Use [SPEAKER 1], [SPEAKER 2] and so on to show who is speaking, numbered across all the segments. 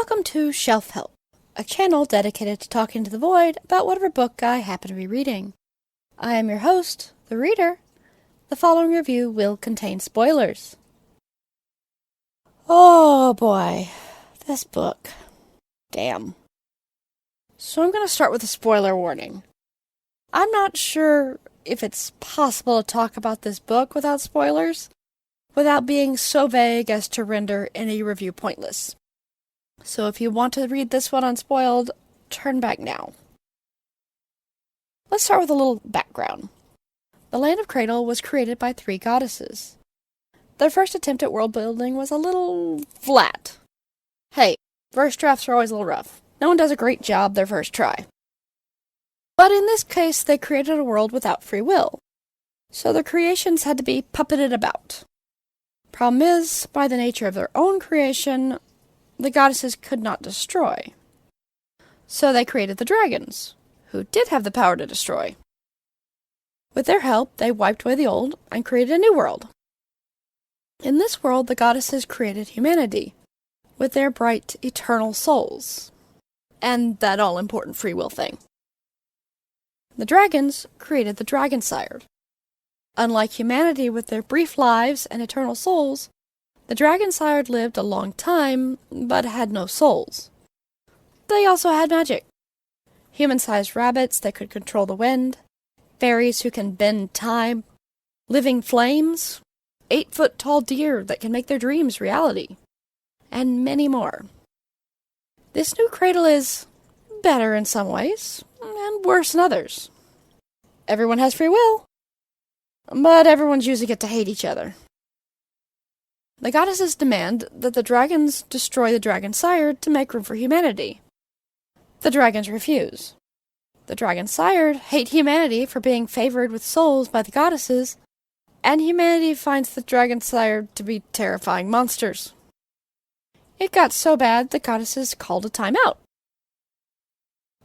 [SPEAKER 1] Welcome to Shelf Help, a channel dedicated to talking to the void about whatever book I happen to be reading. I am your host, the reader. The following review will contain spoilers. Oh boy, this book. Damn. So I'm going to start with a spoiler warning. I'm not sure if it's possible to talk about this book without spoilers, without being so vague as to render any review pointless. So if you want to read this one unspoiled, turn back now. Let's start with a little background. The Land of Cradle was created by 3 goddesses. Their first attempt at world building was a little flat. Hey, first drafts are always a little rough. No one does a great job their first try. But in this case, they created a world without free will, so their creations had to be puppeted about. Problem is, by the nature of their own creation, the goddesses could not destroy. So they created the dragons, who did have the power to destroy. With their help, they wiped away the old and created a new world. In this world, the goddesses created humanity, with their bright, eternal souls, and that all-important free will thing. The dragons created the dragon sired. Unlike humanity with their brief lives and eternal souls, the dragon sired lived a long time, but had no souls. They also had magic. Human-sized rabbits that could control the wind, fairies who can bend time, living flames, 8-foot-tall deer that can make their dreams reality, and many more. This new cradle is better in some ways, and worse in others. Everyone has free will, but everyone's using it to hate each other. The goddesses demand that the dragons destroy the dragon sired to make room for humanity. The dragons refuse. The dragon sired hate humanity for being favored with souls by the goddesses, and humanity finds the dragon sired to be terrifying monsters. It got so bad the goddesses called a timeout.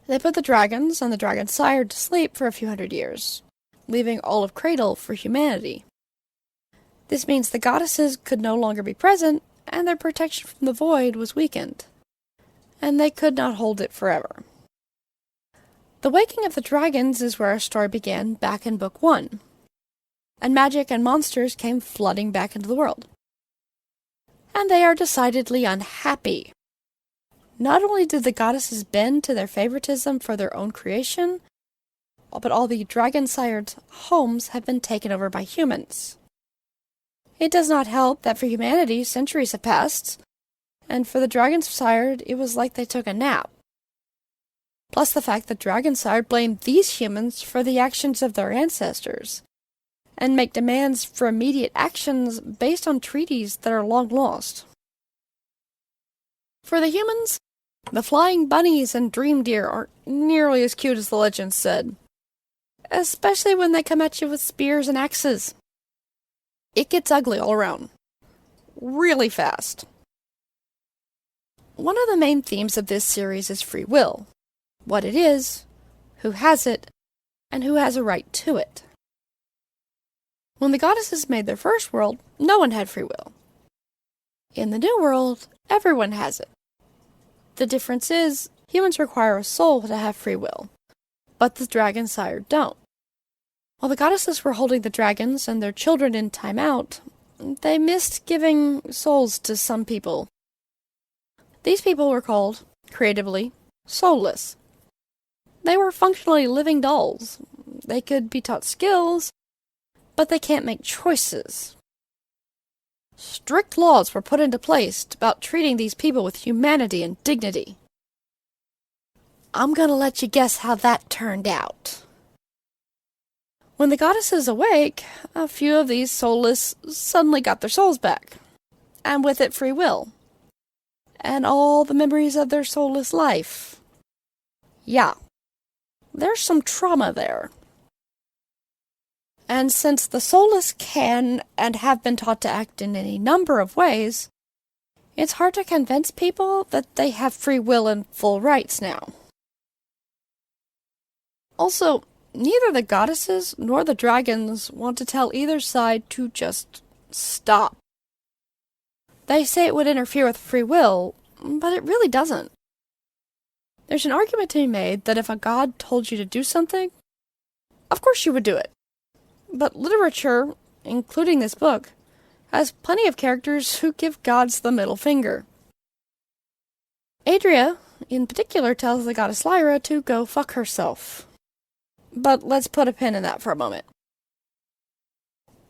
[SPEAKER 1] They put the dragons and the dragon sired to sleep for a few hundred years, leaving all of Cradle for humanity. This means the goddesses could no longer be present, and their protection from the void was weakened, and they could not hold it forever. The waking of the dragons is where our story began back in Book 1, and magic and monsters came flooding back into the world. And they are decidedly unhappy. Not only did the goddesses bend to their favoritism for their own creation, but all the dragon-sired homes have been taken over by humans. It does not help that for humanity, centuries have passed, and for the dragon-sired, it was like they took a nap. Plus the fact that dragon-sired blame these humans for the actions of their ancestors, and make demands for immediate actions based on treaties that are long lost. For the humans, the flying bunnies and dream deer aren't nearly as cute as the legends said, especially when they come at you with spears and axes. It gets ugly all around. Really fast. One of the main themes of this series is free will. What it is, who has it, and who has a right to it. When the goddesses made their first world, no one had free will. In the new world, everyone has it. The difference is, humans require a soul to have free will, but the dragon-sired don't. While the goddesses were holding the dragons and their children in time out, they missed giving souls to some people. These people were called, creatively, soulless. They were functionally living dolls. They could be taught skills, but they can't make choices. Strict laws were put into place about treating these people with humanity and dignity. I'm gonna let you guess how that turned out. When the goddesses awake, a few of these soulless suddenly got their souls back, and with it free will, and all the memories of their soulless life. Yeah, there's some trauma there. And since the soulless can and have been taught to act in any number of ways, it's hard to convince people that they have free will and full rights now. Also, neither the goddesses nor the dragons want to tell either side to just stop. They say it would interfere with free will, but it really doesn't. There's an argument to be made that if a god told you to do something, of course you would do it. But literature, including this book, has plenty of characters who give gods the middle finger. Adria, in particular, tells the goddess Lyra to go fuck herself. But let's put a pin in that for a moment.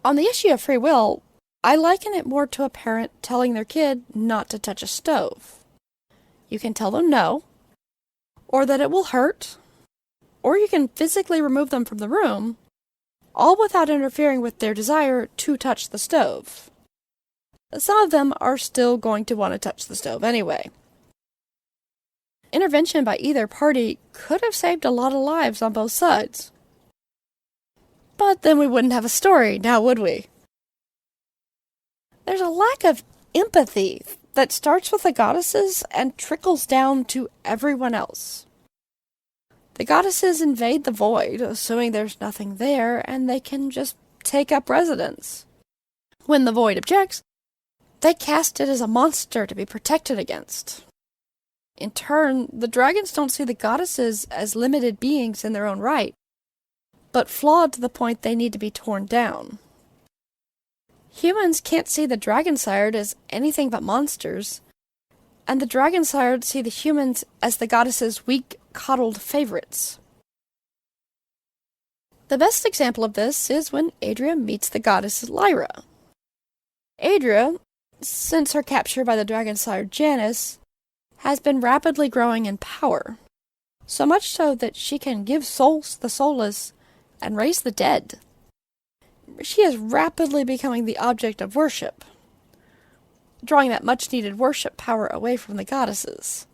[SPEAKER 1] On the issue of free will, I liken it more to a parent telling their kid not to touch a stove. You can tell them no, or that it will hurt, or you can physically remove them from the room, all without interfering with their desire to touch the stove. Some of them are still going to want to touch the stove anyway. Intervention by either party could have saved a lot of lives on both sides. But then we wouldn't have a story, now would we? There's a lack of empathy that starts with the goddesses and trickles down to everyone else. The goddesses invade the void, assuming there's nothing there, and they can just take up residence. When the void objects, they cast it as a monster to be protected against. In turn, the dragons don't see the goddesses as limited beings in their own right, but flawed to the point they need to be torn down. Humans can't see the dragon-sired as anything but monsters, and the dragon-sired see the humans as the goddesses' weak, coddled favorites. The best example of this is when Adria meets the goddess Lyra. Adria, since her capture by the dragon-sired Janus, has been rapidly growing in power, so much so that she can give souls to the soulless and raise the dead. She is rapidly becoming the object of worship, drawing that much-needed worship power away from the goddesses.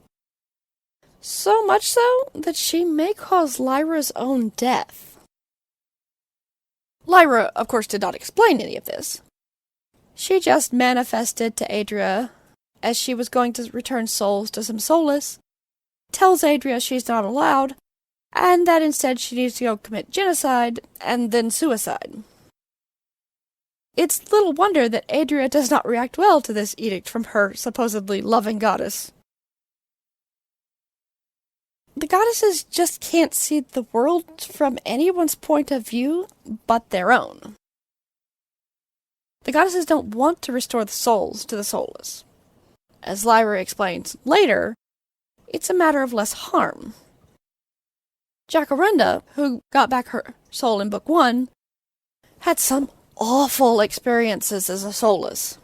[SPEAKER 1] So much so that she may cause Lyra's own death. Lyra, of course, did not explain any of this. She just manifested to Adria as she was going to return souls to some soulless, tells Adria she's not allowed, and that instead she needs to go commit genocide and then suicide. It's little wonder that Adria does not react well to this edict from her supposedly loving goddess. The goddesses just can't see the world from anyone's point of view but their own. The goddesses don't want to restore the souls to the soulless. As Lyra explains later, it's a matter of less harm. Jacaranda, who got back her soul in Book 1, had some awful experiences as a soulless,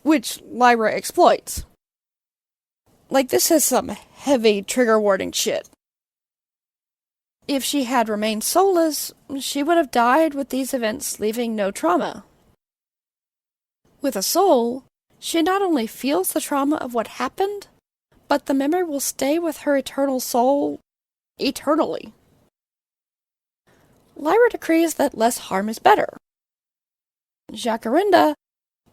[SPEAKER 1] which Lyra exploits. Like, this is some heavy trigger warning shit. If she had remained soulless, she would have died with these events leaving no trauma. With a soul, she not only feels the trauma of what happened, but the memory will stay with her eternal soul eternally. Lyra decrees that less harm is better. Jacaranda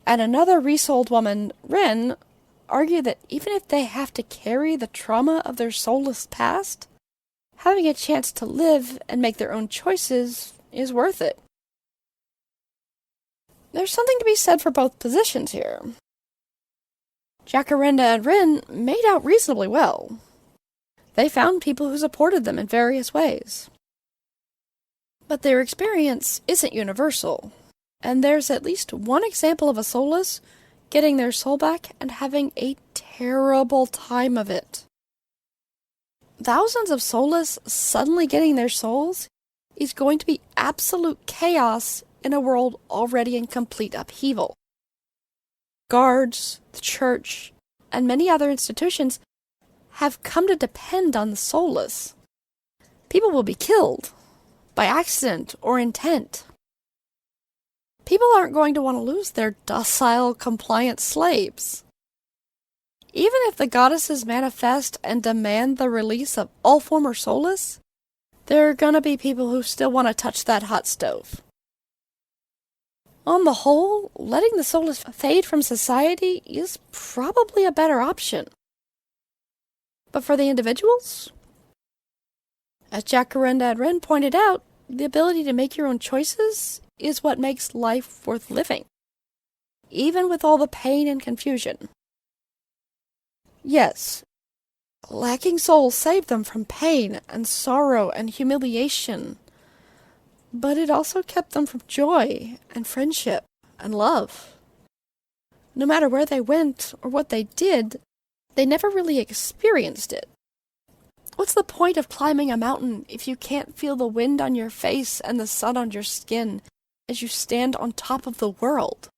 [SPEAKER 1] and another resouled woman, Ren, argue that even if they have to carry the trauma of their soulless past, having a chance to live and make their own choices is worth it. There's something to be said for both positions here. Jacaranda and Ren made out reasonably well. They found people who supported them in various ways. But their experience isn't universal, and there's at least one example of a soulless getting their soul back and having a terrible time of it. Thousands of soulless suddenly getting their souls is going to be absolute chaos in a world already in complete upheaval. Guards, the church, and many other institutions have come to depend on the soulless. People will be killed, by accident or intent. People aren't going to want to lose their docile, compliant slaves. Even if the goddesses manifest and demand the release of all former soulless, there are gonna be people who still want to touch that hot stove. On the whole, letting the soulless fade from society is probably a better option. But for the individuals? As Jacaranda and Ren pointed out, the ability to make your own choices is what makes life worth living, even with all the pain and confusion. Yes, lacking soul saved them from pain and sorrow and humiliation, but it also kept them from joy and friendship and love. No matter where they went or what they did, they never really experienced it. What's the point of climbing a mountain if you can't feel the wind on your face and the sun on your skin as you stand on top of the world?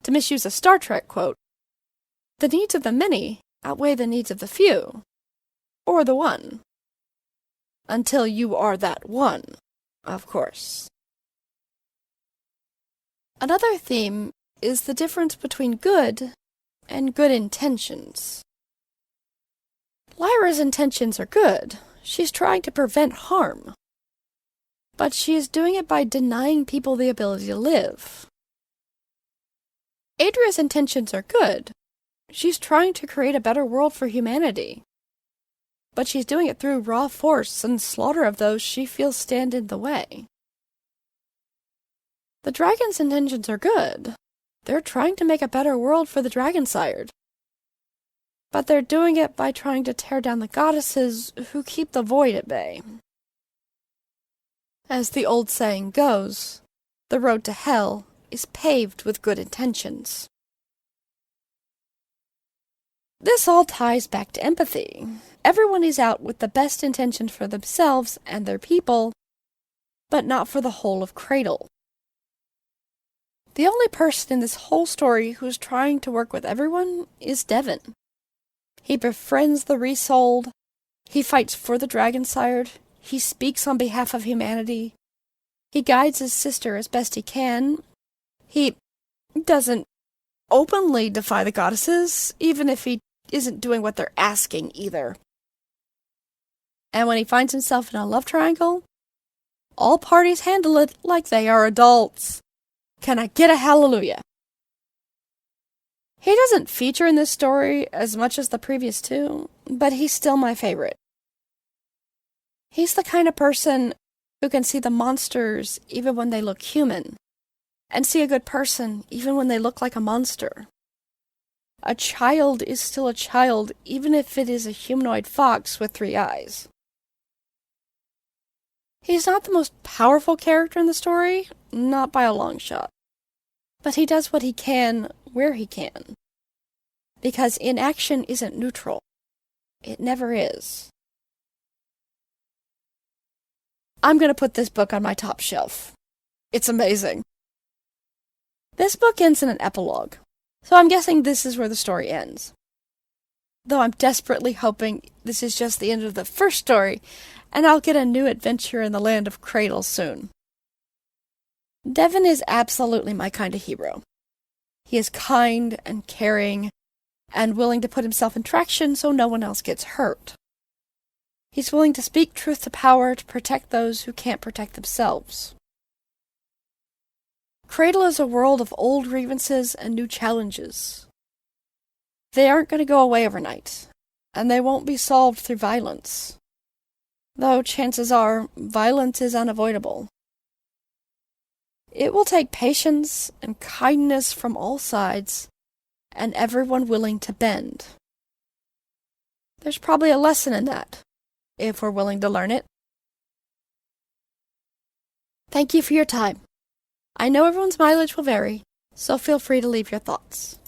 [SPEAKER 1] To misuse a Star Trek quote, the needs of the many outweigh the needs of the few, or the one. Until you are that one, of course. Another theme is the difference between good and good intentions. Lyra's intentions are good. She's trying to prevent harm. But she is doing it by denying people the ability to live. Adria's intentions are good. She's trying to create a better world for humanity. But she's doing it through raw force and slaughter of those she feels stand in the way. The dragon's intentions are good. They're trying to make a better world for the dragon-sired. But they're doing it by trying to tear down the goddesses who keep the void at bay. As the old saying goes, the road to hell is paved with good intentions. This all ties back to empathy. Everyone is out with the best intentions for themselves and their people, but not for the whole of Cradle. The only person in this whole story who's trying to work with everyone is Devon. He befriends the resouled, he fights for the dragon-sired, he speaks on behalf of humanity, he guides his sister as best he can, he doesn't openly defy the goddesses, even if he isn't doing what they're asking either. And when he finds himself in a love triangle, all parties handle it like they are adults. Can I get a hallelujah? He doesn't feature in this story as much as the previous two, but he's still my favorite. He's the kind of person who can see the monsters even when they look human, and see a good person even when they look like a monster. A child is still a child even if it is a humanoid fox with 3 eyes. He's not the most powerful character in the story, not by a long shot. But he does what he can, where he can. Because inaction isn't neutral. It never is. I'm going to put this book on my top shelf. It's amazing. This book ends in an epilogue, so I'm guessing this is where the story ends. Though I'm desperately hoping this is just the end of the first story, and I'll get a new adventure in the land of Cradle soon. Devon is absolutely my kind of hero. He is kind and caring, and willing to put himself in traction so no one else gets hurt. He's willing to speak truth to power to protect those who can't protect themselves. Cradle is a world of old grievances and new challenges. They aren't going to go away overnight, and they won't be solved through violence. Though chances are, violence is unavoidable. It will take patience and kindness from all sides, and everyone willing to bend. There's probably a lesson in that, if we're willing to learn it. Thank you for your time. I know everyone's mileage will vary, so feel free to leave your thoughts.